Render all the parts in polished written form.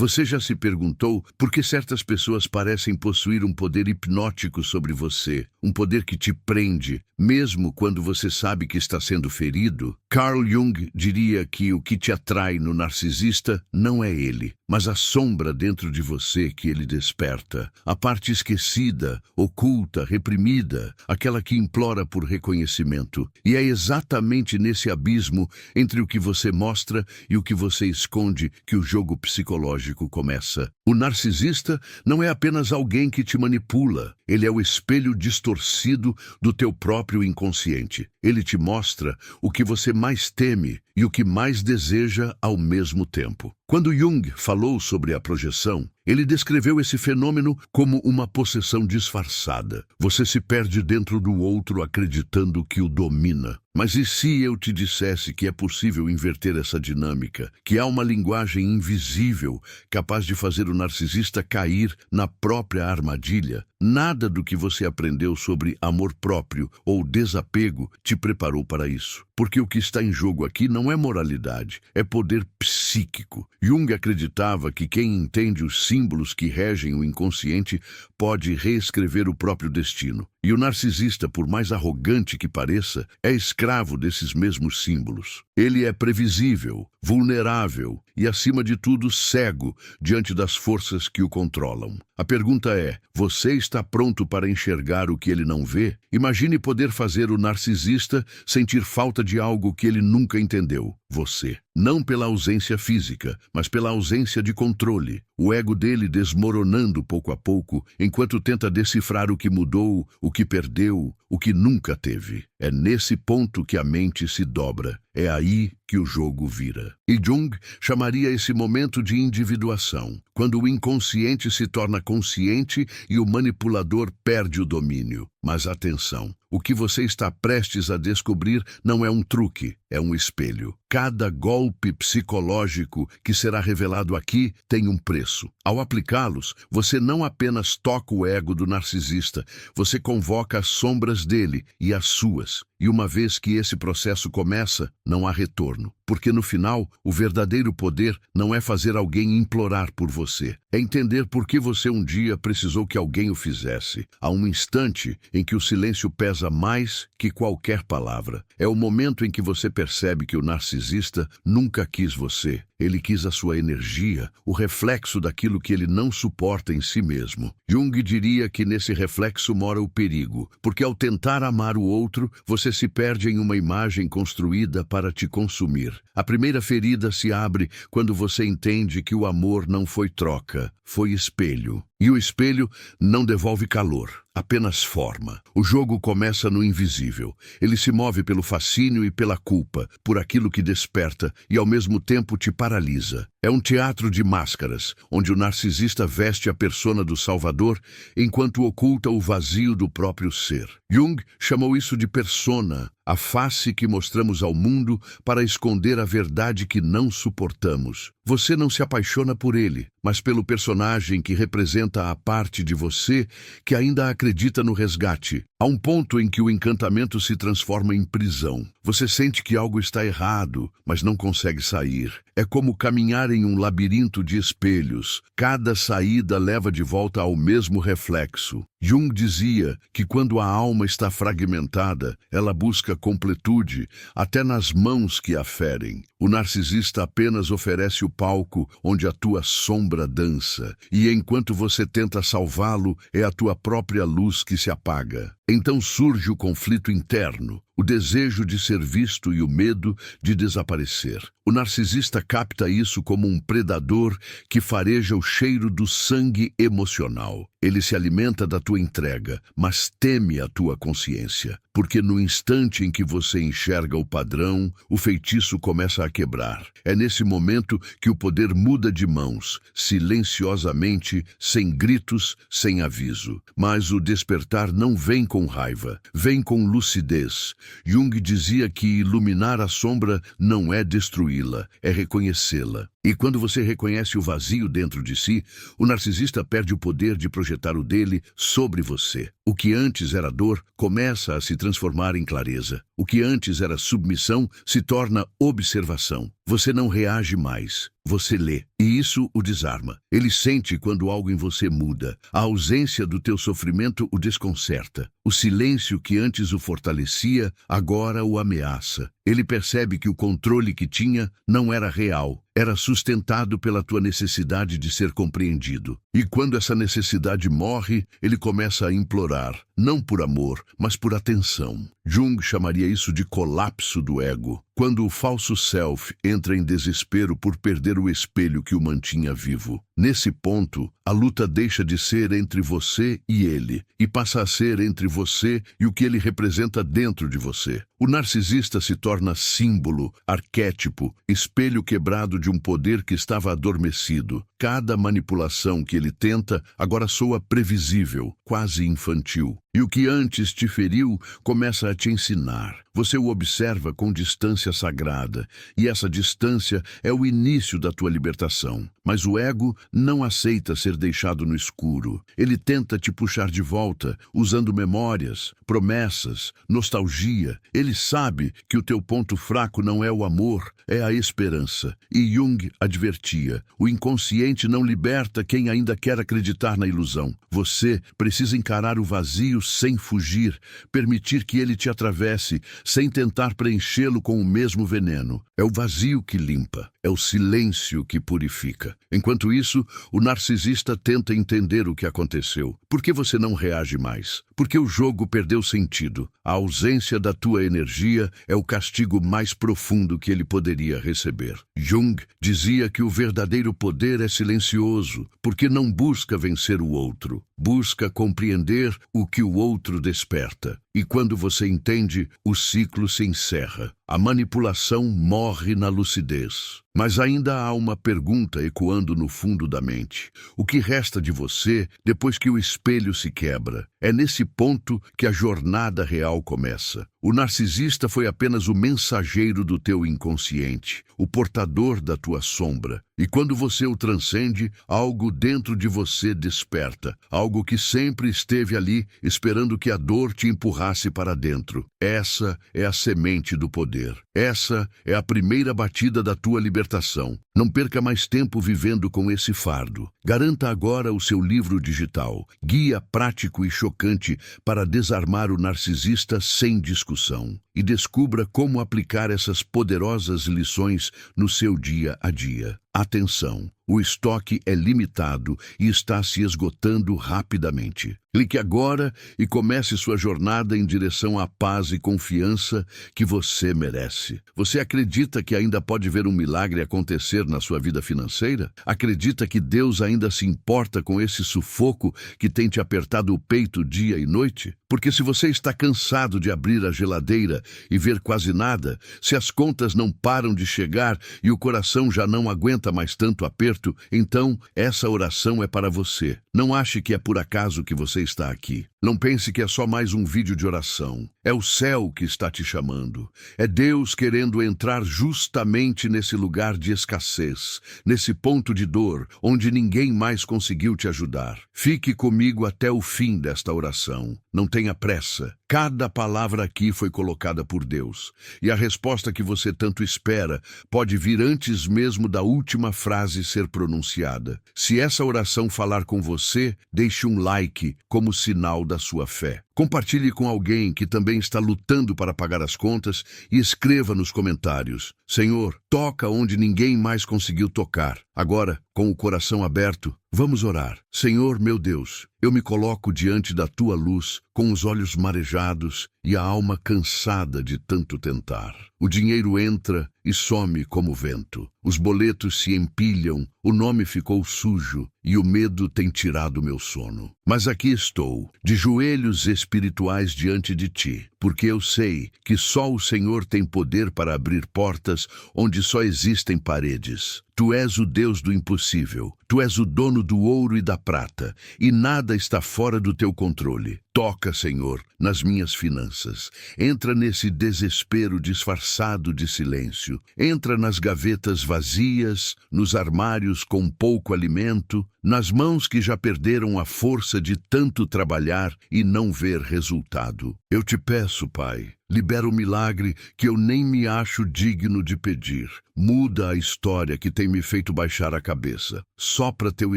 Você já se perguntou por que certas pessoas parecem possuir um poder hipnótico sobre você, um poder que te prende, mesmo quando você sabe que está sendo ferido? Carl Jung diria que o que te atrai no narcisista não é ele, mas a sombra dentro de você que ele desperta, a parte esquecida, oculta, reprimida, aquela que implora por reconhecimento. E é exatamente nesse abismo entre o que você mostra e o que você esconde que o jogo psicológico começa. O narcisista não é apenas alguém que te manipula, ele é o espelho distorcido do teu próprio inconsciente. Ele te mostra o que você mais teme e o que mais deseja ao mesmo tempo. Quando Jung falou sobre a projeção, ele descreveu esse fenômeno como uma possessão disfarçada. Você se perde dentro do outro acreditando que o domina. Mas e se eu te dissesse que é possível inverter essa dinâmica, que há uma linguagem invisível capaz de fazer o narcisista cair na própria armadilha? Nada do que você aprendeu sobre amor próprio ou desapego te preparou para isso. Porque o que está em jogo aqui não é moralidade, é poder psíquico. Jung acreditava que quem entende os símbolos que regem o inconsciente pode reescrever o próprio destino. E o narcisista, por mais arrogante que pareça, é escravo desses mesmos símbolos. Ele é previsível, vulnerável e, acima de tudo, cego diante das forças que o controlam. A pergunta é: você está pronto para enxergar o que ele não vê? Imagine poder fazer o narcisista sentir falta de algo que ele nunca entendeu: você. Não pela ausência física, mas pela ausência de controle. O ego dele desmoronando pouco a pouco, enquanto tenta decifrar o que mudou, o que perdeu, o que nunca teve. É nesse ponto que a mente se dobra. É aí que o jogo vira. E Jung chamaria esse momento de individuação, quando o inconsciente se torna consciente e o manipulador perde o domínio. Mas atenção, o que você está prestes a descobrir não é um truque, é um espelho. Cada golpe psicológico que será revelado aqui tem um preço. Ao aplicá-los, você não apenas toca o ego do narcisista, você convoca as sombras dele e as suas. E uma vez que esse processo começa, não há retorno. Porque no final, o verdadeiro poder não é fazer alguém implorar por você. É entender por que você um dia precisou que alguém o fizesse. Há um instante em que o silêncio pesa mais que qualquer palavra. É o momento em que você percebe que o narcisista nunca quis você. Ele quis a sua energia, o reflexo daquilo que ele não suporta em si mesmo. Jung diria que nesse reflexo mora o perigo, porque ao tentar amar o outro, você se perde em uma imagem construída para te consumir. A primeira ferida se abre quando você entende que o amor não foi troca, foi espelho. E o espelho não devolve calor, apenas forma. O jogo começa no invisível. Ele se move pelo fascínio e pela culpa, por aquilo que desperta e ao mesmo tempo te paralisa. É um teatro de máscaras, onde o narcisista veste a persona do salvador enquanto oculta o vazio do próprio ser. Jung chamou isso de persona, a face que mostramos ao mundo para esconder a verdade que não suportamos. Você não se apaixona por ele, mas pelo personagem que representa a parte de você que ainda acredita no resgate. Há um ponto em que o encantamento se transforma em prisão. Você sente que algo está errado, mas não consegue sair. É como caminhar em um labirinto de espelhos. Cada saída leva de volta ao mesmo reflexo. Jung dizia que quando a alma está fragmentada, ela busca completude, até nas mãos que a ferem. O narcisista apenas oferece o palco onde a tua sombra dança, e enquanto você tenta salvá-lo, é a tua própria luz que se apaga. Então surge o conflito interno, o desejo de ser visto e o medo de desaparecer. O narcisista capta isso como um predador que fareja o cheiro do sangue emocional. Ele se alimenta da tua entrega, mas teme a tua consciência, porque no instante em que você enxerga o padrão, o feitiço começa a quebrar. É nesse momento que o poder muda de mãos, silenciosamente, sem gritos, sem aviso. Mas o despertar não vem com raiva, vem com lucidez. Jung dizia que iluminar a sombra não é destruí-la, é reconhecê-la. E quando você reconhece o vazio dentro de si, o narcisista perde o poder de projetar o dele sobre você. O que antes era dor começa a se transformar em clareza. O que antes era submissão se torna observação. Você não reage mais, você lê. E isso o desarma. Ele sente quando algo em você muda. A ausência do teu sofrimento o desconcerta. O silêncio que antes o fortalecia, agora o ameaça. Ele percebe que o controle que tinha não era real. Era sustentado pela tua necessidade de ser compreendido. E quando essa necessidade morre, ele começa a implorar, não por amor, mas por atenção. Jung chamaria isso de colapso do ego, quando o falso self entra em desespero por perder o espelho que o mantinha vivo. Nesse ponto, a luta deixa de ser entre você e ele, e passa a ser entre você e o que ele representa dentro de você. O narcisista se torna símbolo, arquétipo, espelho quebrado de um poder que estava adormecido. Cada manipulação que ele tenta agora soa previsível, quase infantil. E o que antes te feriu começa a te ensinar. Você o observa com distância sagrada, e essa distância é o início da tua libertação. Mas o ego não aceita ser deixado no escuro. Ele tenta te puxar de volta, usando memórias, promessas, nostalgia. Ele sabe que o teu ponto fraco não é o amor, é a esperança. E Jung advertia, o inconsciente não liberta quem ainda quer acreditar na ilusão. Você precisa encarar o vazio sem fugir, permitir que ele te atravesse, sem tentar preenchê-lo com o mesmo veneno. É o vazio que limpa, é o silêncio que purifica. Enquanto isso, o narcisista tenta entender o que aconteceu. Por que você não reage mais? Porque o jogo perdeu sentido. A ausência da tua energia é o castigo mais profundo que ele poderia receber. Jung dizia que o verdadeiro poder é silencioso, porque não busca vencer o outro. Busca compreender o que o outro desperta. E quando você entende, o ciclo se encerra. A manipulação morre na lucidez. Mas ainda há uma pergunta ecoando no fundo da mente. O que resta de você depois que o espelho se quebra? É nesse ponto que a jornada real começa. O narcisista foi apenas o mensageiro do teu inconsciente, o portador da tua sombra. E quando você o transcende, algo dentro de você desperta, algo que sempre esteve ali, esperando que a dor te empurrasse para dentro. Essa é a semente do poder. Essa é a primeira batida da tua libertação. Não perca mais tempo vivendo com esse fardo. Garanta agora o seu livro digital, guia prático e chocante para desarmar o narcisista sem discussão. E descubra como aplicar essas poderosas lições no seu dia a dia. Atenção! O estoque é limitado e está se esgotando rapidamente. Clique agora e comece sua jornada em direção à paz e confiança que você merece. Você acredita que ainda pode ver um milagre acontecer na sua vida financeira? Acredita que Deus ainda se importa com esse sufoco que tem te apertado o peito dia e noite? Porque se você está cansado de abrir a geladeira e ver quase nada, se as contas não param de chegar e o coração já não aguenta mais tanto aperto, então essa oração é para você. Não ache que é por acaso que você está aqui. Não pense que é só mais um vídeo de oração. É o céu que está te chamando. É Deus querendo entrar justamente nesse lugar de escassez, nesse ponto de dor, onde ninguém mais conseguiu te ajudar. Fique comigo até o fim desta oração. Não tenha pressa. Cada palavra aqui foi colocada por Deus. E a resposta que você tanto espera pode vir antes mesmo da última frase ser pronunciada. Se essa oração falar com você, deixe um like como sinal da sua fé. Compartilhe com alguém que também está lutando para pagar as contas e escreva nos comentários: Senhor, toca onde ninguém mais conseguiu tocar. Agora, com o coração aberto, vamos orar. Senhor, meu Deus, eu me coloco diante da tua luz, com os olhos marejados e a alma cansada de tanto tentar. O dinheiro entra e some como vento. Os boletos se empilham, o nome ficou sujo e o medo tem tirado meu sono. Mas aqui estou, de joelhos espirituais diante de ti, porque eu sei que só o Senhor tem poder para abrir portas onde só existem paredes. Tu és o Deus do impossível. Tu és o dono do ouro e da prata, e nada está fora do teu controle. Toca, Senhor, nas minhas finanças. Entra nesse desespero disfarçado de silêncio. Entra nas gavetas vazias, nos armários com pouco alimento, nas mãos que já perderam a força de tanto trabalhar e não ver resultado. Eu te peço, Pai, libera o milagre que eu nem me acho digno de pedir. Muda a história que tem me feito baixar a cabeça. Sopra teu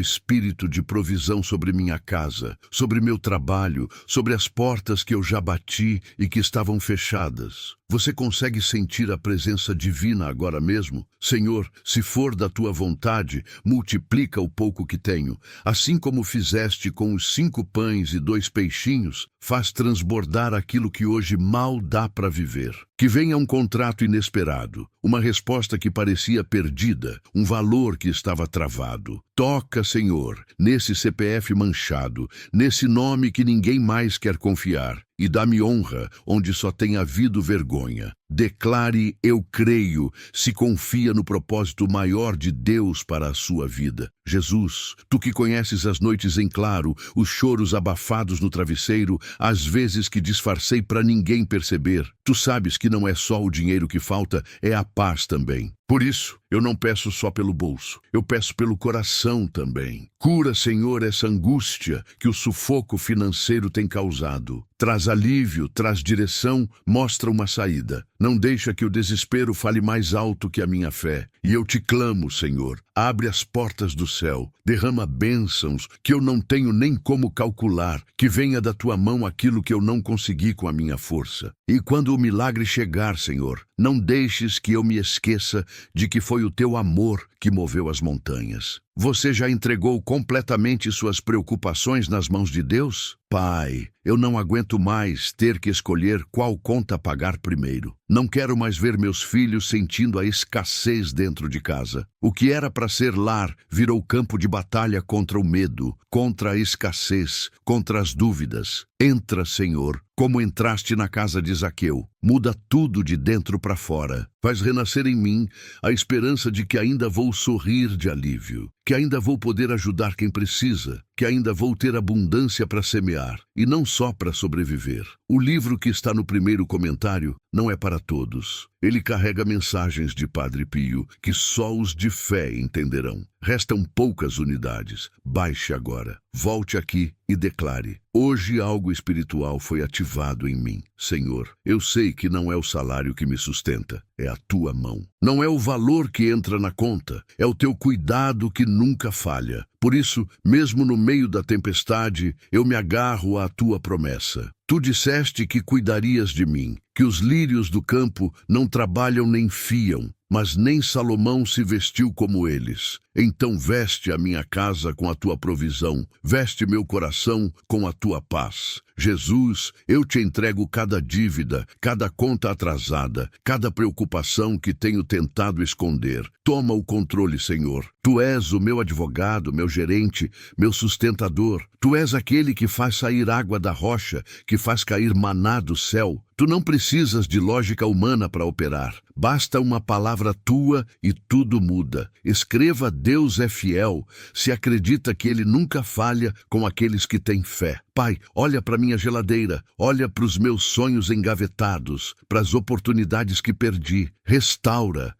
espírito de provisão sobre minha casa, sobre meu trabalho, sobre as portas que eu já bati e que estavam fechadas. Você consegue sentir a presença divina agora mesmo? Senhor, se for da tua vontade, multiplica o pouco que tenho. Assim como fizeste com os 5 pães e 2 peixinhos, faz transbordar aquilo que hoje mal dá para viver. Que venha um contrato inesperado, uma resposta que parecia perdida, um valor que estava travado. Toca, Senhor, nesse CPF manchado, nesse nome que ninguém mais quer confiar, e dá-me honra onde só tem havido vergonha. Declare, eu creio, se confia no propósito maior de Deus para a sua vida. Jesus, tu que conheces as noites em claro, os choros abafados no travesseiro, as vezes que disfarcei para ninguém perceber, tu sabes que não é só o dinheiro que falta, é a paz também. Por isso, eu não peço só pelo bolso, eu peço pelo coração também. Cura, Senhor, essa angústia que o sufoco financeiro tem causado. Traz alívio, traz direção, mostra uma saída. Não deixa que o desespero fale mais alto que a minha fé. E eu te clamo, Senhor, abre as portas do céu, derrama bênçãos que eu não tenho nem como calcular, que venha da tua mão aquilo que eu não consegui com a minha força. E quando o milagre chegar, Senhor, não deixes que eu me esqueça de que foi o teu amor que moveu as montanhas. Você já entregou completamente suas preocupações nas mãos de Deus? Pai, eu não aguento mais ter que escolher qual conta pagar primeiro. Não quero mais ver meus filhos sentindo a escassez dentro de casa. O que era para ser lar virou campo de batalha contra o medo, contra a escassez, contra as dúvidas. Entra, Senhor, como entraste na casa de Zaqueu. Muda tudo de dentro para fora. Faz renascer em mim a esperança de que ainda vou sorrir de alívio, que ainda vou poder ajudar quem precisa, que ainda vou ter abundância para semear, e não só para sobreviver. O livro que está no primeiro comentário não é para todos. Ele carrega mensagens de Padre Pio que só os de fé entenderão. Restam poucas unidades. Baixe agora, volte aqui e declare: hoje algo espiritual foi ativado em mim. Senhor, eu sei que não é o salário que me sustenta, é a tua mão. Não é o valor que entra na conta, é o teu cuidado que nunca falha. Por isso, mesmo no meio da tempestade, eu me agarro à tua promessa. Tu disseste que cuidarias de mim, que os lírios do campo não trabalham nem fiam, mas nem Salomão se vestiu como eles. Então veste a minha casa com a tua provisão, veste meu coração com a tua paz. Jesus, eu te entrego cada dívida, cada conta atrasada, cada preocupação que tenho tentado esconder. Toma o controle, Senhor. Tu és o meu advogado, meu gerente, meu sustentador. Tu és aquele que faz sair água da rocha, que faz cair maná do céu. Tu não precisas de lógica humana para operar. Basta uma palavra tua e tudo muda. Escreva: Deus é fiel, se acredita que Ele nunca falha com aqueles que têm fé. Pai, olha para minha geladeira, olha para os meus sonhos engavetados, para as oportunidades que perdi. Restaura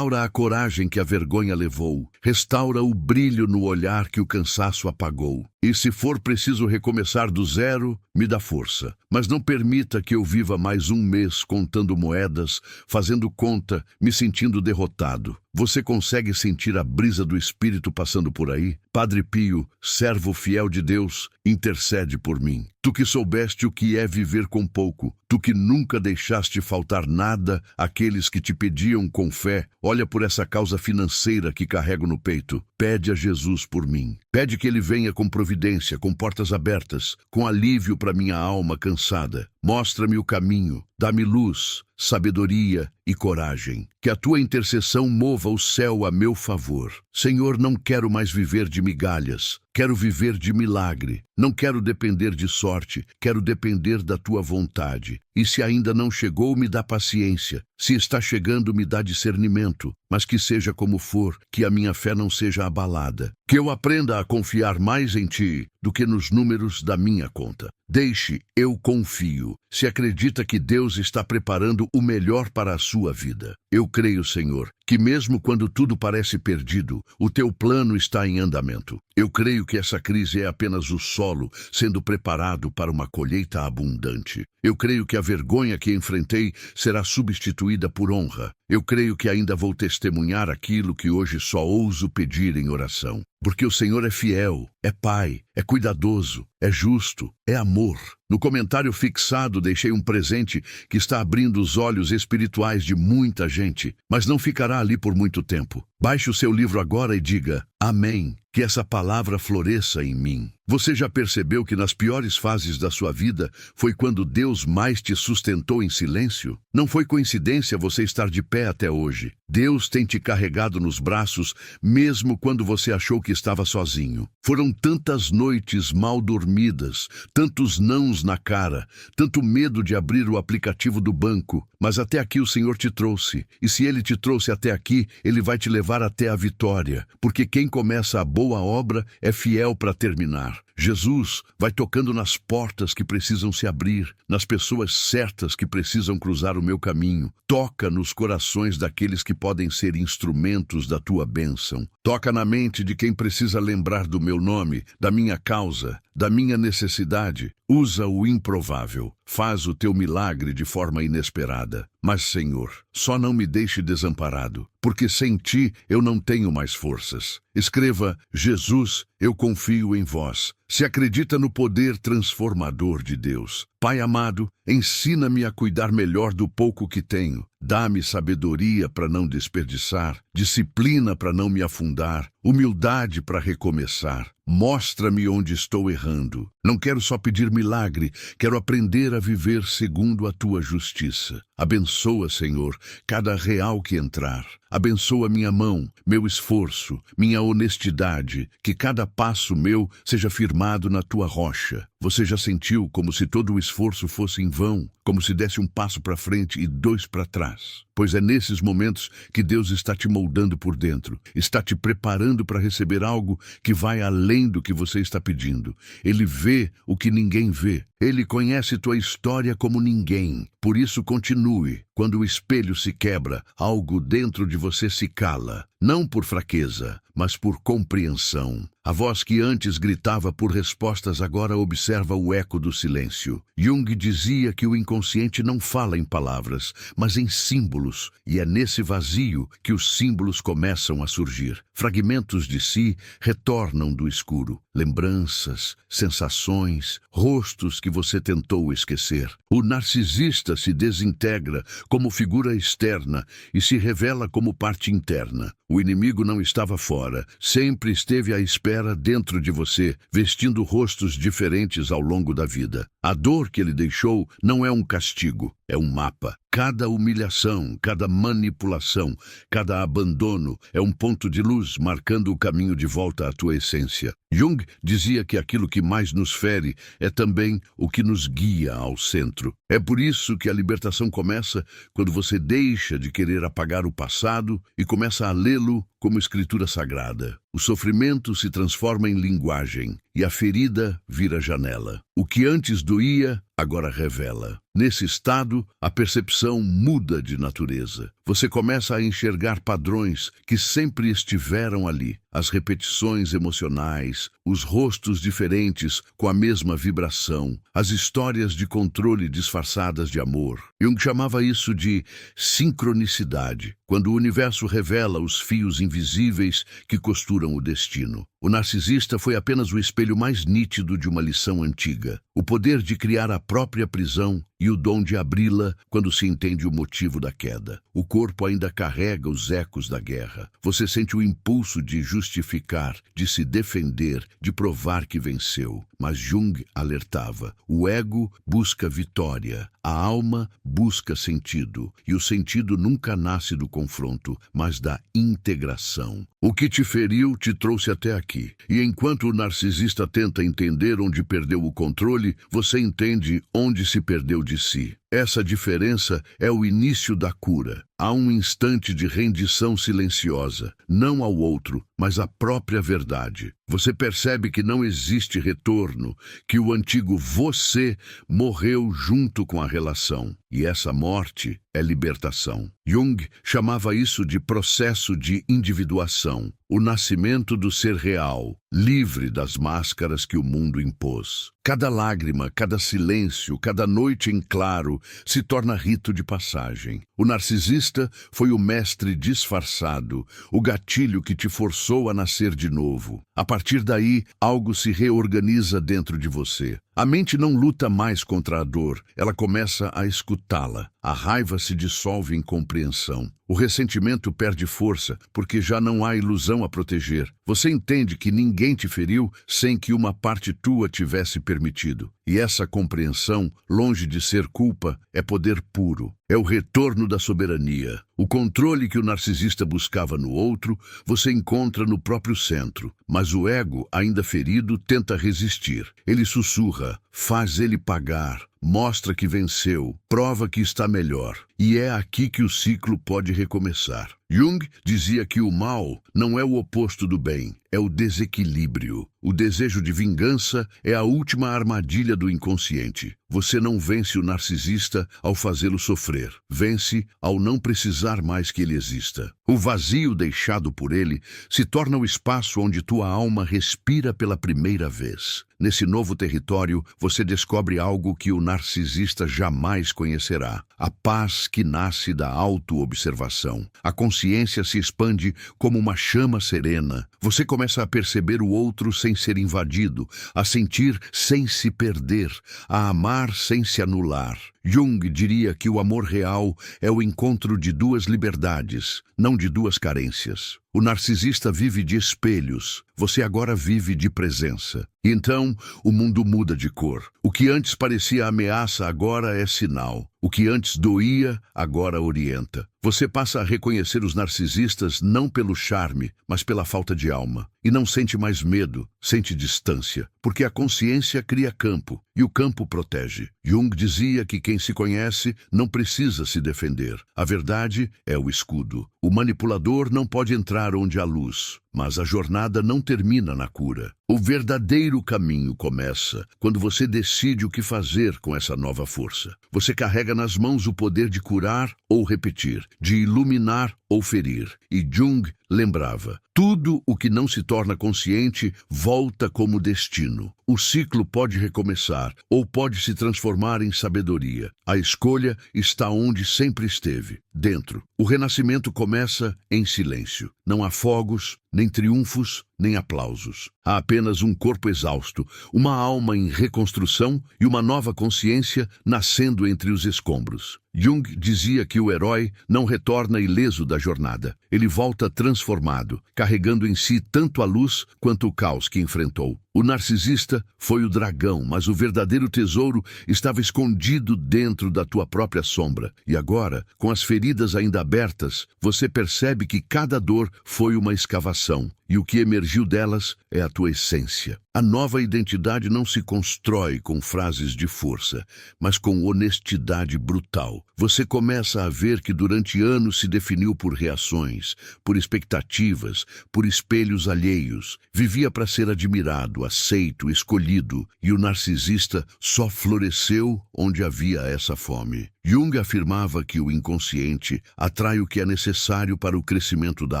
a coragem que a vergonha levou. Restaura o brilho no olhar que o cansaço apagou. E se for preciso recomeçar do zero, me dá força. Mas não permita que eu viva mais um mês contando moedas, fazendo conta, me sentindo derrotado. Você consegue sentir a brisa do Espírito passando por aí? Padre Pio, servo fiel de Deus, intercede por mim. Tu que soubeste o que é viver com pouco, tu que nunca deixaste faltar nada àqueles que te pediam com fé, olha por essa causa financeira que carrego no peito. Pede a Jesus por mim. Pede que Ele venha com providência, com portas abertas, com alívio para minha alma cansada. Mostra-me o caminho, dá-me luz, sabedoria e coragem. Que a tua intercessão mova o céu a meu favor. Senhor, não quero mais viver de migalhas. Quero viver de milagre. Não quero depender de sorte, quero depender da tua vontade. E se ainda não chegou, me dá paciência. Se está chegando, me dá discernimento. Mas que seja como for, que a minha fé não seja abalada. Que eu aprenda a confiar mais em ti do que nos números da minha conta. Deixe, eu confio. Se acredita que Deus está preparando o melhor para a sua vida. Eu creio, Senhor, que mesmo quando tudo parece perdido, o teu plano está em andamento. Eu creio que essa crise é apenas o solo sendo preparado para uma colheita abundante. Eu creio que a vergonha que enfrentei será substituída por honra. Eu creio que ainda vou testemunhar aquilo que hoje só ouso pedir em oração. Porque o Senhor é fiel, é Pai, é cuidadoso, é justo, é amor. No comentário fixado deixei um presente que está abrindo os olhos espirituais de muita gente, mas não ficará ali por muito tempo. Baixe o seu livro agora e diga: Amém, que essa palavra floresça em mim. Você já percebeu que nas piores fases da sua vida foi quando Deus mais te sustentou em silêncio? Não foi coincidência você estar de pé até hoje. Deus tem te carregado nos braços, mesmo quando você achou que estava sozinho. Foram tantas noites mal dormidas, tantos nãos na cara, tanto medo de abrir o aplicativo do banco, mas até aqui o Senhor te trouxe. E se Ele te trouxe até aqui, Ele vai te levar até a vitória, porque quem começa a boa obra é fiel para terminar. Jesus vai tocando nas portas que precisam se abrir, nas pessoas certas que precisam cruzar o meu caminho. Toca nos corações daqueles que podem ser instrumentos da tua bênção. Toca na mente de quem precisa lembrar do meu nome, da minha causa, da minha necessidade. Usa o improvável. Faz o teu milagre de forma inesperada. Mas, Senhor, só não me deixe desamparado, porque sem ti eu não tenho mais forças. Escreva: Jesus, eu confio em vós. Se acredita no poder transformador de Deus. Pai amado, ensina-me a cuidar melhor do pouco que tenho. Dá-me sabedoria para não desperdiçar, disciplina para não me afundar, humildade para recomeçar. Mostra-me onde estou errando. Não quero só pedir milagre, quero aprender a viver segundo a tua justiça. Abençoa, Senhor, cada real que entrar. Abençoa minha mão, meu esforço, minha honestidade, que cada passo meu seja firmado na tua rocha. Você já sentiu como se todo o esforço fosse em vão, como se desse um passo para frente e dois para trás? Pois é nesses momentos que Deus está te moldando por dentro, está te preparando para receber algo que vai além do que você está pedindo. Ele vê o que ninguém vê. Ele conhece tua história como ninguém. Por isso continue. Quando o espelho se quebra, algo dentro de você se cala. Não por fraqueza, mas por compreensão. A voz que antes gritava por respostas agora observa o eco do silêncio. Jung dizia que o inconsciente não fala em palavras, mas em símbolos, e é nesse vazio que os símbolos começam a surgir. Fragmentos de si retornam do escuro. Lembranças, sensações, rostos que você tentou esquecer. O narcisista se desintegra como figura externa e se revela como parte interna. O inimigo não estava fora, sempre esteve à espera dentro de você, vestindo rostos diferentes ao longo da vida. A dor que ele deixou não é um castigo, é um mapa. Cada humilhação, cada manipulação, cada abandono é um ponto de luz marcando o caminho de volta à tua essência. Jung dizia que aquilo que mais nos fere é também o que nos guia ao centro. É por isso que a libertação começa quando você deixa de querer apagar o passado e começa a lê-lo como escritura sagrada. O sofrimento se transforma em linguagem e a ferida vira janela. O que antes doía, agora revela. Nesse estado, a percepção muda de natureza. Você começa a enxergar padrões que sempre estiveram ali. As repetições emocionais, os rostos diferentes com a mesma vibração, as histórias de controle disfarçadas de amor. Jung chamava isso de sincronicidade, quando o universo revela os fios invisíveis que costuram o destino. O narcisista foi apenas o espelho mais nítido de uma lição antiga. O poder de criar a própria prisão e o dom de abri-la quando se entende o motivo da queda. O corpo ainda carrega os ecos da guerra. Você sente o impulso de justificar, de se defender, de provar que venceu. Mas Jung alertava: o ego busca vitória, A alma busca sentido, e o sentido nunca nasce do confronto, mas da integração. O que te feriu te trouxe até aqui, e enquanto o narcisista tenta entender onde perdeu o controle, você entende onde se perdeu de si. Essa diferença é o início da cura. Há um instante de rendição silenciosa, não ao outro, mas à própria verdade. Você percebe que não existe retorno, que o antigo você morreu junto com a relação. E essa morte é libertação. Jung chamava isso de processo de individuação, o nascimento do ser real, livre das máscaras que o mundo impôs. Cada lágrima, cada silêncio, cada noite em claro se torna rito de passagem. O narcisista foi o mestre disfarçado, o gatilho que te forçou a nascer de novo. A partir daí, algo se reorganiza dentro de você. A mente não luta mais contra a dor, ela começa a escutá-la. A raiva se dissolve em compreensão. O ressentimento perde força, porque já não há ilusão a proteger. Você entende que ninguém te feriu sem que uma parte tua tivesse permitido. E essa compreensão, longe de ser culpa, é poder puro. É o retorno da soberania. O controle que o narcisista buscava no outro, você encontra no próprio centro. Mas o ego, ainda ferido, tenta resistir. Ele sussurra, faz ele pagar, mostra que venceu, prova que está melhor. E é aqui que o ciclo pode recomeçar. Jung dizia que o mal não é o oposto do bem, é o desequilíbrio. O desejo de vingança é a última armadilha do inconsciente. Você não vence o narcisista ao fazê-lo sofrer. Vence ao não precisar mais que ele exista. O vazio deixado por ele se torna o espaço onde tua alma respira pela primeira vez. Nesse novo território, você descobre algo que o narcisista jamais conhecerá. A paz que nasce da autoobservação. A consciência se expande como uma chama serena. Você começa a perceber o outro sem ser invadido, a sentir sem se perder, a amar sem se anular. Jung diria que o amor real é o encontro de duas liberdades, não de duas carências. O narcisista vive de espelhos, você agora vive de presença. E então, o mundo muda de cor. O que antes parecia ameaça agora é sinal. O que antes doía, agora orienta. Você passa a reconhecer os narcisistas não pelo charme, mas pela falta de alma. E não sente mais medo, sente distância, porque a consciência cria campo, e o campo protege. Jung dizia que quem se conhece não precisa se defender. A verdade é o escudo. O manipulador não pode entrar onde há luz, mas a jornada não termina na cura. O verdadeiro caminho começa quando você decide o que fazer com essa nova força. Você carrega nas mãos o poder de curar ou repetir, de iluminar ou ferir. E Jung lembrava, tudo o que não se torna consciente volta como destino. O ciclo pode recomeçar ou pode se transformar em sabedoria. A escolha está onde sempre esteve, dentro. O renascimento começa em silêncio. Não há fogos, nem triunfos, nem aplausos. Há apenas um corpo exausto, uma alma em reconstrução e uma nova consciência nascendo entre os escombros. Jung dizia que o herói não retorna ileso da jornada. Ele volta transformado, carregando em si tanto a luz quanto o caos que enfrentou. O narcisista foi o dragão, mas o verdadeiro tesouro estava escondido dentro da tua própria sombra. E agora, com as feridas ainda abertas, você percebe que cada dor foi uma escavação. E o que emergiu delas é a tua essência. A nova identidade não se constrói com frases de força, mas com honestidade brutal. Você começa a ver que durante anos se definiu por reações, por expectativas, por espelhos alheios. Vivia para ser admirado, aceito, escolhido, e o narcisista só floresceu onde havia essa fome. Jung afirmava que o inconsciente atrai o que é necessário para o crescimento da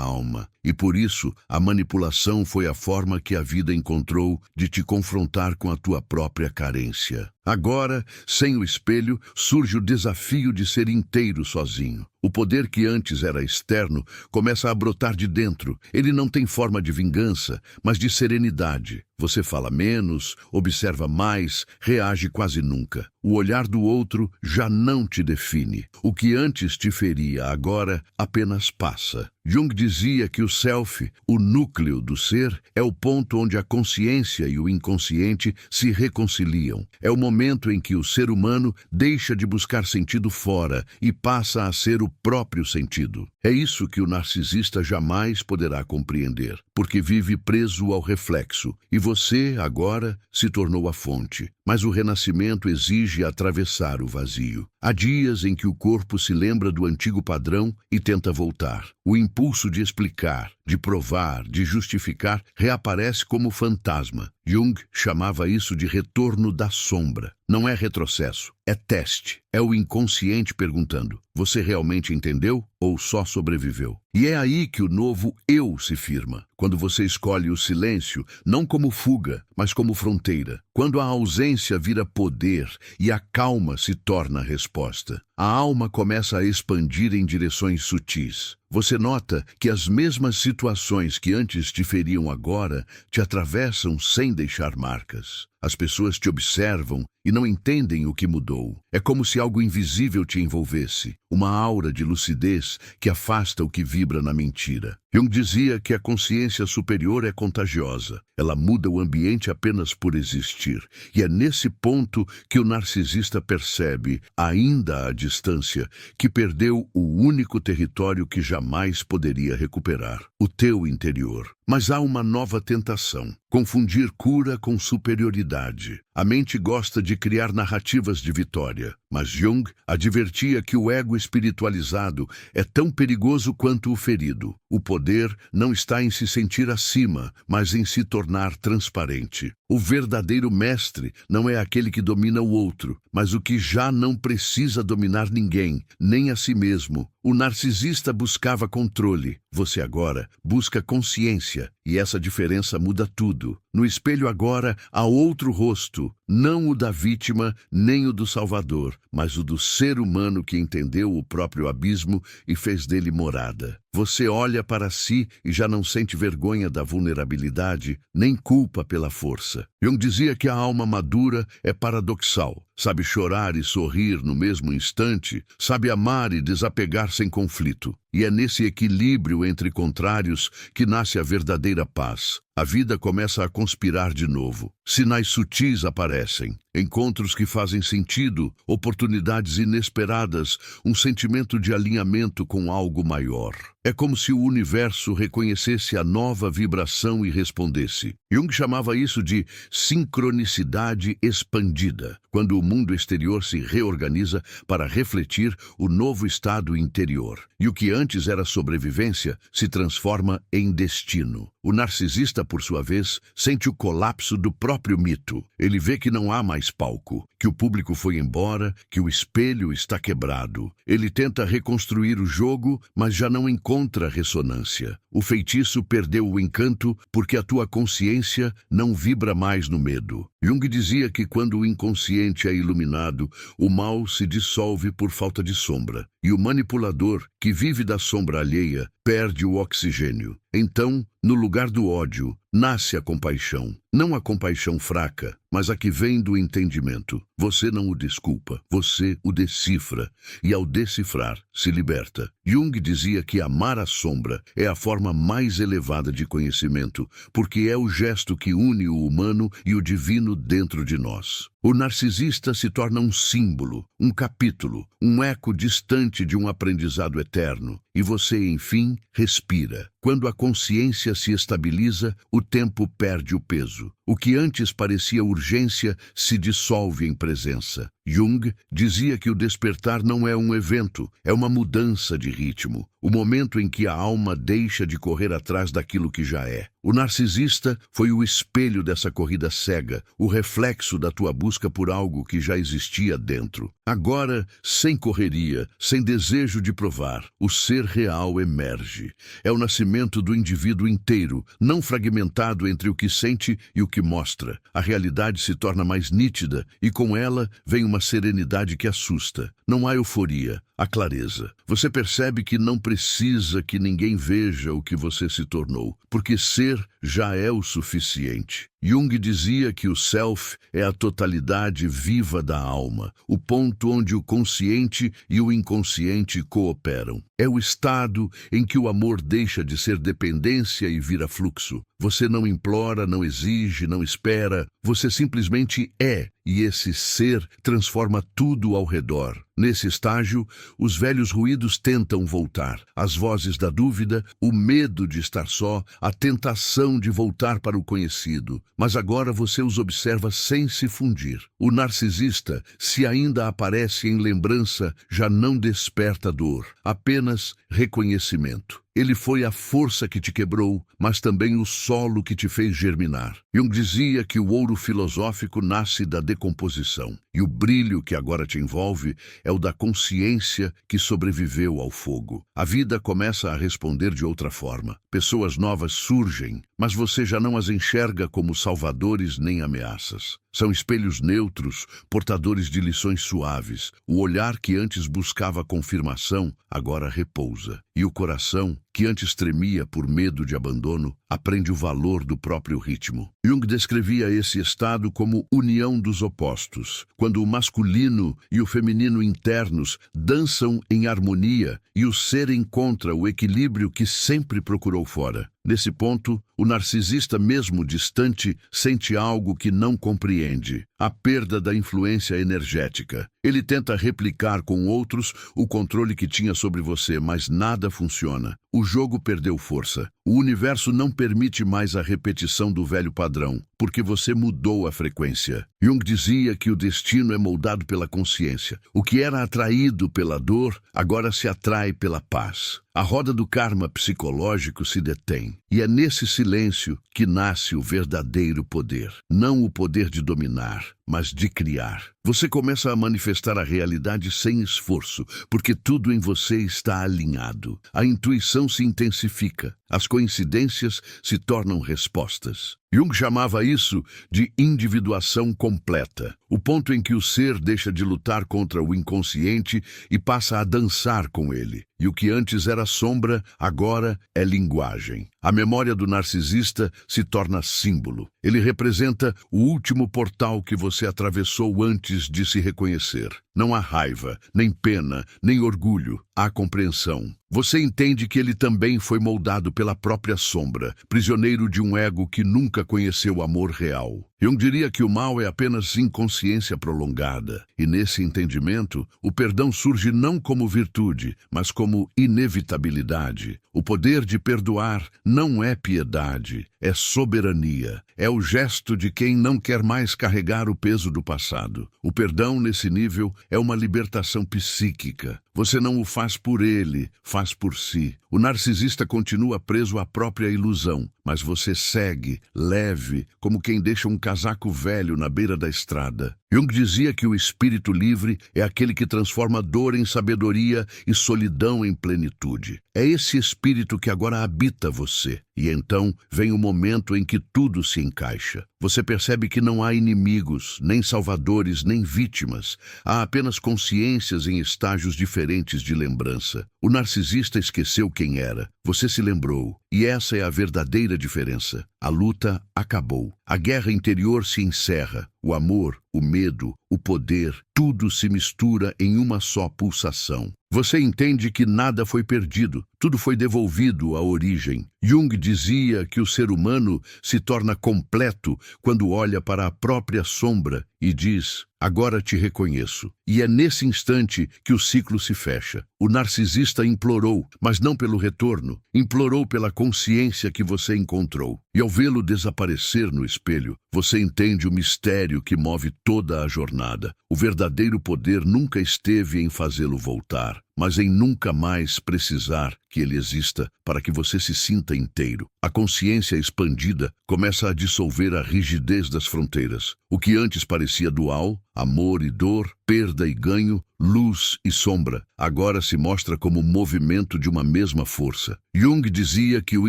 alma, e por isso a manipulação foi a forma que a vida encontrou de te confrontar com a tua própria carência. Agora, sem o espelho, surge o desafio de ser inteiro sozinho. O poder que antes era externo começa a brotar de dentro. Ele não tem forma de vingança, mas de serenidade. Você fala menos, observa mais, reage quase nunca. O olhar do outro já não te define. O que antes te feria agora apenas passa. Jung dizia que o self, o núcleo do ser, é o ponto onde a consciência e o inconsciente se reconciliam. É o momento em que o ser humano deixa de buscar sentido fora e passa a ser o próprio sentido. É isso que o narcisista jamais poderá compreender, porque vive preso ao reflexo, e você, agora, se tornou a fonte. Mas o renascimento exige atravessar o vazio. Há dias em que o corpo se lembra do antigo padrão e tenta voltar. O impulso de explicar, de provar, de justificar, reaparece como fantasma. Jung chamava isso de retorno da sombra. Não é retrocesso, é teste. É o inconsciente perguntando: você realmente entendeu ou só sobreviveu? E é aí que o novo eu se firma. Quando você escolhe o silêncio, não como fuga, mas como fronteira. Quando a ausência vira poder e a calma se torna resposta. A alma começa a expandir em direções sutis. Você nota que as mesmas situações que antes te feriam agora te atravessam sem deixar marcas. As pessoas te observam e não entendem o que mudou. É como se algo invisível te envolvesse, uma aura de lucidez que afasta o que vibra na mentira. Jung dizia que a consciência superior é contagiosa. Ela muda o ambiente apenas por existir. E é nesse ponto que o narcisista percebe, ainda à distância, que perdeu o único território que jamais poderia recuperar: o teu interior. Mas há uma nova tentação: confundir cura com superioridade. A mente gosta de criar narrativas de vitória, mas Jung advertia que o ego espiritualizado é tão perigoso quanto o ferido. O poder não está em se sentir acima, mas em se tornar transparente. O verdadeiro mestre não é aquele que domina o outro, mas o que já não precisa dominar ninguém, nem a si mesmo. O narcisista buscava controle. Você agora busca consciência, e essa diferença muda tudo. No espelho agora há outro rosto, não o da vítima, nem o do salvador, mas o do ser humano que entendeu o próprio abismo e fez dele morada. Você olha para si e já não sente vergonha da vulnerabilidade, nem culpa pela força. Jung dizia que a alma madura é paradoxal. Sabe chorar e sorrir no mesmo instante, sabe amar e desapegar sem conflito. E é nesse equilíbrio entre contrários que nasce a verdadeira paz. A vida começa a conspirar de novo. Sinais sutis aparecem, encontros que fazem sentido, oportunidades inesperadas, um sentimento de alinhamento com algo maior. É como se o universo reconhecesse a nova vibração e respondesse. Jung chamava isso de sincronicidade expandida, quando o mundo exterior se reorganiza para refletir o novo estado interior. E o que antes era sobrevivência se transforma em destino. O narcisista, por sua vez, sente o colapso do próprio mito. Ele vê que não há mais palco, que o público foi embora, que o espelho está quebrado. Ele tenta reconstruir o jogo, mas já não encontra ressonância. O feitiço perdeu o encanto porque a tua consciência não vibra mais no medo. Jung dizia que quando o inconsciente é iluminado, o mal se dissolve por falta de sombra. E o manipulador, que vive da sombra alheia, perde o oxigênio. Então, no lugar do ódio, nasce a compaixão. Não a compaixão fraca, mas a que vem do entendimento. Você não o desculpa, você o decifra. E ao decifrar, se liberta. Jung dizia que amar a sombra é a forma mais elevada de conhecimento, porque é o gesto que une o humano e o divino dentro de nós. O narcisista se torna um símbolo, um capítulo, um eco distante de um aprendizado eterno. E você, enfim, respira. Quando a consciência se estabiliza, o tempo perde o peso. O que antes parecia urgência se dissolve em presença. Jung dizia que o despertar não é um evento, é uma mudança de ritmo. O momento em que a alma deixa de correr atrás daquilo que já é. O narcisista foi o espelho dessa corrida cega, o reflexo da tua busca por algo que já existia dentro. Agora, sem correria, sem desejo de provar, o ser real emerge. É o nascimento do indivíduo inteiro, não fragmentado entre o que sente e o que mostra. A realidade se torna mais nítida e com ela vem uma serenidade que assusta. Não há euforia, a clareza. Você percebe que não precisa que ninguém veja o que você se tornou, porque ser já é o suficiente. Jung dizia que o self é a totalidade viva da alma, o ponto onde o consciente e o inconsciente cooperam. É o estado em que o amor deixa de ser dependência e vira fluxo. Você não implora, não exige, não espera, você simplesmente é, e esse ser transforma tudo ao redor. Nesse estágio, os velhos ruídos tentam voltar, as vozes da dúvida, o medo de estar só, a tentação de voltar para o conhecido. Mas agora você os observa sem se fundir. O narcisista, se ainda aparece em lembrança, já não desperta dor, apenas reconhecimento. Ele foi a força que te quebrou, mas também o solo que te fez germinar. Jung dizia que o ouro filosófico nasce da decomposição, e o brilho que agora te envolve é o da consciência que sobreviveu ao fogo. A vida começa a responder de outra forma. Pessoas novas surgem, mas você já não as enxerga como salvadores nem ameaças. São espelhos neutros, portadores de lições suaves. O olhar que antes buscava confirmação, agora repousa. E o coração, que antes tremia por medo de abandono, aprende o valor do próprio ritmo. Jung descrevia esse estado como união dos opostos, quando o masculino e o feminino internos dançam em harmonia e o ser encontra o equilíbrio que sempre procurou fora. Nesse ponto, o narcisista, mesmo distante, sente algo que não compreende: a perda da influência energética. Ele tenta replicar com outros o controle que tinha sobre você, mas nada funciona. O jogo perdeu força. O universo não permite mais a repetição do velho padrão, porque você mudou a frequência. Jung dizia que o destino é moldado pela consciência. O que era atraído pela dor, agora se atrai pela paz. A roda do karma psicológico se detém. E é nesse silêncio que nasce o verdadeiro poder. Não o poder de dominar, mas de criar. Você começa a manifestar a realidade sem esforço, porque tudo em você está alinhado. A intuição se intensifica. As coincidências se tornam respostas. Jung chamava isso de individuação completa, o ponto em que o ser deixa de lutar contra o inconsciente e passa a dançar com ele. E o que antes era sombra, agora é linguagem. A memória do narcisista se torna símbolo. Ele representa o último portal que você atravessou antes de se reconhecer. Não há raiva, nem pena, nem orgulho. Há compreensão. Você entende que ele também foi moldado pela própria sombra, prisioneiro de um ego que nunca conheceu o amor real. Jung diria que o mal é apenas inconsciência prolongada, e nesse entendimento, o perdão surge não como virtude, mas como inevitabilidade. O poder de perdoar não é piedade, é soberania. É o gesto de quem não quer mais carregar o peso do passado. O perdão, nesse nível, é uma libertação psíquica. Você não o faz por ele, faz por si. O narcisista continua preso à própria ilusão, mas você segue, leve, como quem deixa um casaco velho na beira da estrada. Jung dizia que o espírito livre é aquele que transforma dor em sabedoria e solidão em plenitude. É esse espírito que agora habita você. E então vem o momento em que tudo se encaixa. Você percebe que não há inimigos, nem salvadores, nem vítimas. Há apenas consciências em estágios diferentes de lembrança. O narcisista esqueceu quem era. Você se lembrou. E essa é a verdadeira diferença. A luta acabou. A guerra interior se encerra. O amor, o medo, o poder, tudo se mistura em uma só pulsação. Você entende que nada foi perdido, tudo foi devolvido à origem. Jung dizia que o ser humano se torna completo quando olha para a própria sombra e diz: agora te reconheço. E é nesse instante que o ciclo se fecha. O narcisista implorou, mas não pelo retorno. Implorou pela consciência que você encontrou. E ao vê-lo desaparecer no espelho, você entende o mistério que move toda a jornada. O verdadeiro poder nunca esteve em fazê-lo voltar, mas em nunca mais precisar que ele exista para que você se sinta inteiro. A consciência expandida começa a dissolver a rigidez das fronteiras. O que antes parecia dual, amor e dor, perda e ganho, luz e sombra, agora se mostra como movimento de uma mesma força. Jung dizia que o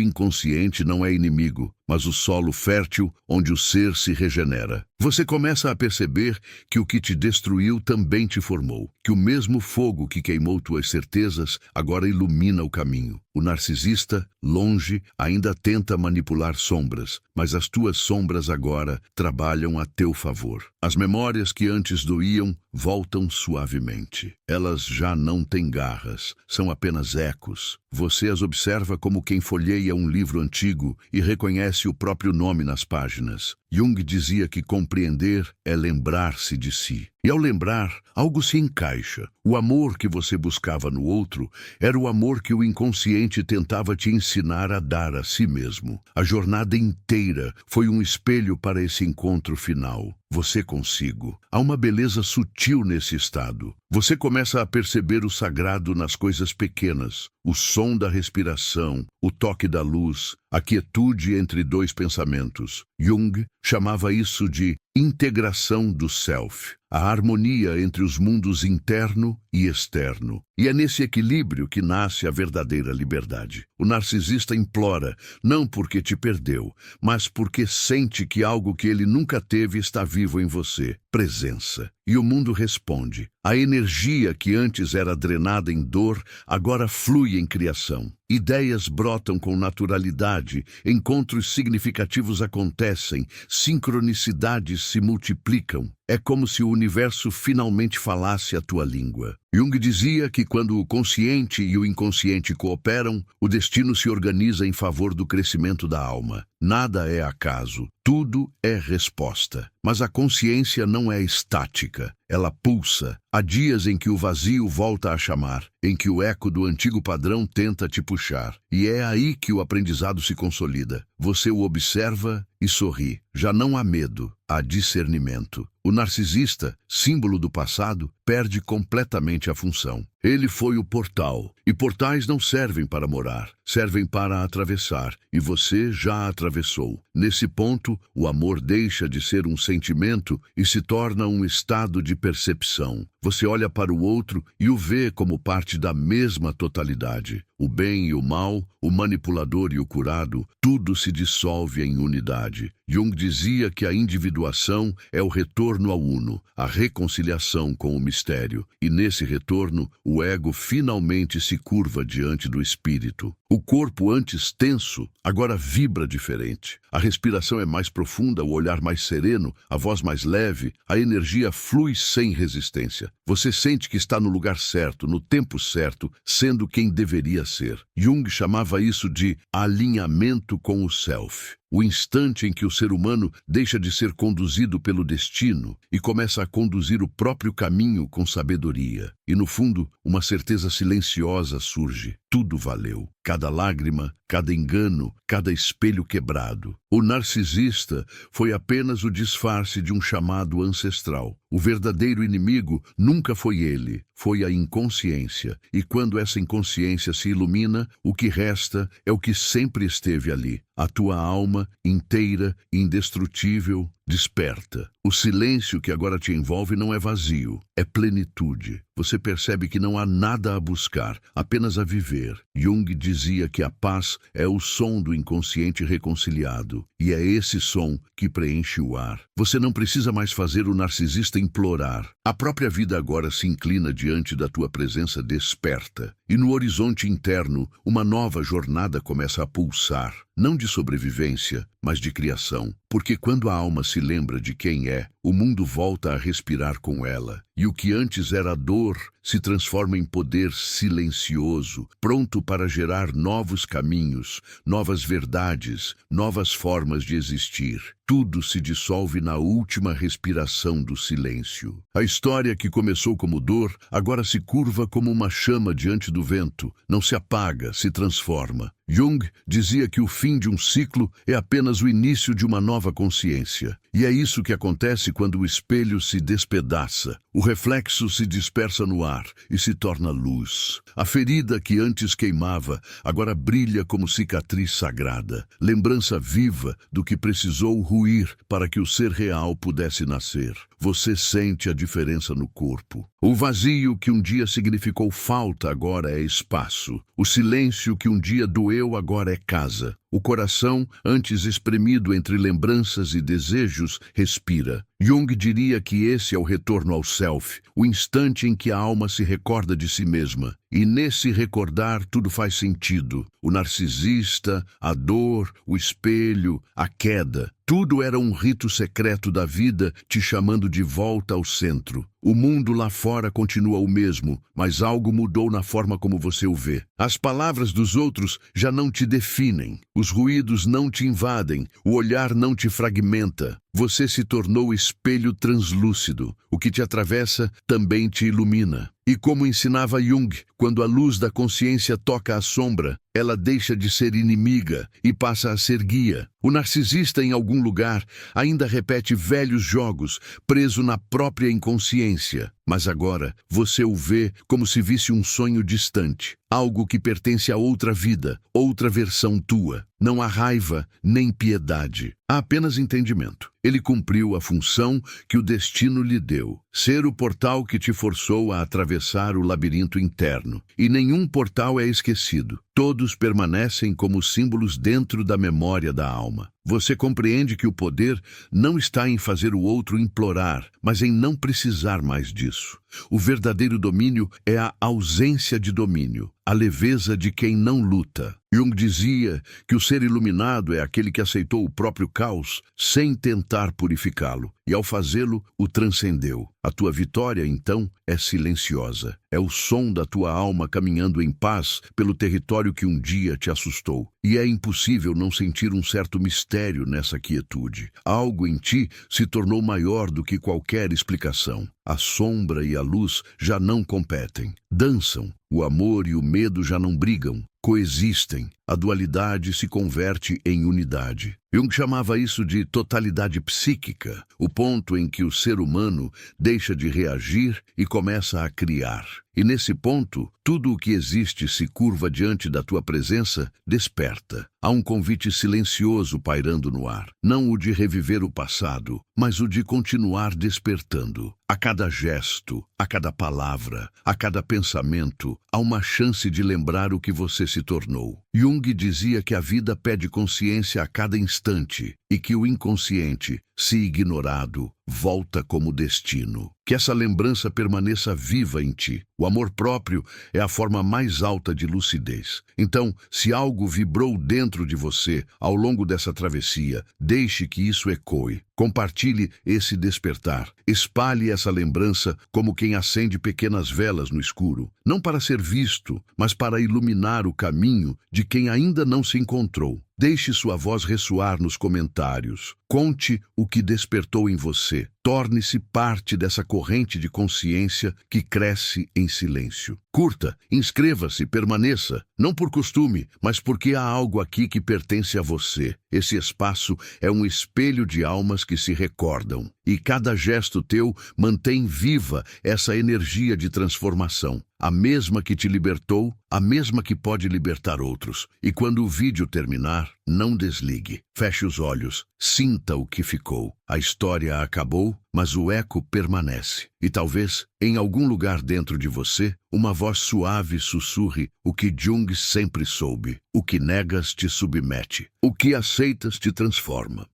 inconsciente não é inimigo, mas o solo fértil onde o ser se regenera. Você começa a perceber que o que te destruiu também te formou, que o mesmo fogo que queimou tuas certezas agora ilumina o caminho. O narcisista, longe, ainda tenta manipular sombras, mas as tuas sombras agora trabalham a teu favor. As memórias que antes doíam voltam suavemente. Elas já não têm garras, são apenas ecos. Você as observa como quem folheia um livro antigo e reconhece o próprio nome nas páginas. Jung dizia que compreender é lembrar-se de si. E ao lembrar, algo se encaixa. O amor que você buscava no outro era o amor que o inconsciente tentava te ensinar a dar a si mesmo. A jornada inteira foi um espelho para esse encontro final. Você consigo. Há uma beleza sutil nesse estado. Você começa a perceber o sagrado nas coisas pequenas. O som da respiração, o toque da luz, a quietude entre dois pensamentos. Jung chamava isso de integração do self, a harmonia entre os mundos interno e externo. E é nesse equilíbrio que nasce a verdadeira liberdade. O narcisista implora, não porque te perdeu, mas porque sente que algo que ele nunca teve está vivo em você, presença. E o mundo responde. A energia que antes era drenada em dor, agora flui em criação. Ideias brotam com naturalidade, encontros significativos acontecem, sincronicidades se multiplicam. É como se o universo finalmente falasse a tua língua. Jung dizia que quando o consciente e o inconsciente cooperam, o destino se organiza em favor do crescimento da alma. Nada é acaso, tudo é resposta. Mas a consciência não é estática, ela pulsa. Há dias em que o vazio volta a chamar, em que o eco do antigo padrão tenta te puxar. E é aí que o aprendizado se consolida. Você o observa e sorri. Já não há medo, há discernimento. O narcisista, símbolo do passado, perde completamente a função. Ele foi o portal, e portais não servem para morar, servem para atravessar, e você já atravessou. Nesse ponto, o amor deixa de ser um sentimento e se torna um estado de percepção. Você olha para o outro e o vê como parte da mesma totalidade. O bem e o mal, o manipulador e o curado, tudo se dissolve em unidade. Jung dizia que a individuação é o retorno ao uno, a reconciliação com o mistério, e nesse retorno, o ego finalmente se curva diante do espírito. O corpo antes tenso, agora vibra diferente. A respiração é mais profunda, o olhar mais sereno, a voz mais leve, a energia flui sem resistência. Você sente que está no lugar certo, no tempo certo, sendo quem deveria ser. Jung chamava isso de alinhamento com o self. O instante em que o ser humano deixa de ser conduzido pelo destino e começa a conduzir o próprio caminho com sabedoria. E no fundo, uma certeza silenciosa surge. Tudo valeu. Cada lágrima, cada engano, cada espelho quebrado. O narcisista foi apenas o disfarce de um chamado ancestral. O verdadeiro inimigo nunca foi ele, foi a inconsciência. E quando essa inconsciência se ilumina, o que resta é o que sempre esteve ali. A tua alma, inteira, indestrutível, desperta. O silêncio que agora te envolve não é vazio, é plenitude. Você percebe que não há nada a buscar, apenas a viver. Jung dizia que a paz é o som do inconsciente reconciliado, e é esse som que preenche o ar. Você não precisa mais fazer o narcisista implorar. A própria vida agora se inclina diante da tua presença desperta, e no horizonte interno, uma nova jornada começa a pulsar, não de sobrevivência, mas de criação. Porque quando a alma se lembra de quem é, o mundo volta a respirar com ela, e o que antes era dor se transforma em poder silencioso, pronto para gerar novos caminhos, novas verdades, novas formas de existir. Tudo se dissolve na última respiração do silêncio. A história que começou como dor, agora se curva como uma chama diante do do vento, não se apaga, se transforma. Jung dizia que o fim de um ciclo é apenas o início de uma nova consciência. E é isso que acontece quando o espelho se despedaça. O reflexo se dispersa no ar e se torna luz. A ferida que antes queimava, agora brilha como cicatriz sagrada, lembrança viva do que precisou ruir para que o ser real pudesse nascer. Você sente a diferença no corpo. O vazio que um dia significou falta agora é espaço. O silêncio que um dia doeu agora é casa. O coração, antes espremido entre lembranças e desejos, respira. Jung diria que esse é o retorno ao self, o instante em que a alma se recorda de si mesma. E nesse recordar tudo faz sentido. O narcisista, a dor, o espelho, a queda. Tudo era um rito secreto da vida te chamando de volta ao centro. O mundo lá fora continua o mesmo, mas algo mudou na forma como você o vê. As palavras dos outros já não te definem. Os ruídos não te invadem. O olhar não te fragmenta. Você se tornou espelho translúcido. O que te atravessa também te ilumina. E como ensinava Jung, quando a luz da consciência toca a sombra, ela deixa de ser inimiga e passa a ser guia. O narcisista, em algum lugar, ainda repete velhos jogos, preso na própria inconsciência. Mas agora, você o vê como se visse um sonho distante, algo que pertence a outra vida, outra versão tua. Não há raiva nem piedade, há apenas entendimento. Ele cumpriu a função que o destino lhe deu, ser o portal que te forçou a atravessar o labirinto interno. E nenhum portal é esquecido. Todos permanecem como símbolos dentro da memória da alma. Você compreende que o poder não está em fazer o outro implorar, mas em não precisar mais disso. O verdadeiro domínio é a ausência de domínio, a leveza de quem não luta. Jung dizia que o ser iluminado é aquele que aceitou o próprio caos sem tentar purificá-lo, e ao fazê-lo, o transcendeu. A tua vitória, então, é silenciosa. É o som da tua alma caminhando em paz pelo território que um dia te assustou. E é impossível não sentir um certo mistério nessa quietude. Algo em ti se tornou maior do que qualquer explicação. A sombra e a luz já não competem. Dançam. O amor e o medo já não brigam. Coexistem. A dualidade se converte em unidade. Jung chamava isso de totalidade psíquica, o ponto em que o ser humano deixa de reagir e começa a criar. E nesse ponto, tudo o que existe se curva diante da tua presença, desperta. Há um convite silencioso pairando no ar, não o de reviver o passado, mas o de continuar despertando. A cada gesto, a cada palavra, a cada pensamento, há uma chance de lembrar o que você se tornou. Jung dizia que a vida pede consciência a cada instante e que o inconsciente, se ignorado, volta como destino. Que essa lembrança permaneça viva em ti. O amor próprio é a forma mais alta de lucidez. Então, se algo vibrou dentro de você ao longo dessa travessia, deixe que isso ecoe. Compartilhe esse despertar. Espalhe essa lembrança como quem acende pequenas velas no escuro. Não para ser visto, mas para iluminar o caminho de quem ainda não se encontrou. Deixe sua voz ressoar nos comentários. Conte o que despertou em você. Torne-se parte dessa corrente de consciência que cresce em silêncio. Curta, inscreva-se, permaneça, não por costume, mas porque há algo aqui que pertence a você. Esse espaço é um espelho de almas que se recordam, e cada gesto teu mantém viva essa energia de transformação. A mesma que te libertou, a mesma que pode libertar outros. E quando o vídeo terminar, não desligue. Feche os olhos, sinta o que ficou. A história acabou, mas o eco permanece. E talvez, em algum lugar dentro de você, uma voz suave sussurre o que Jung sempre soube. O que negas te submete. O que aceitas te transforma.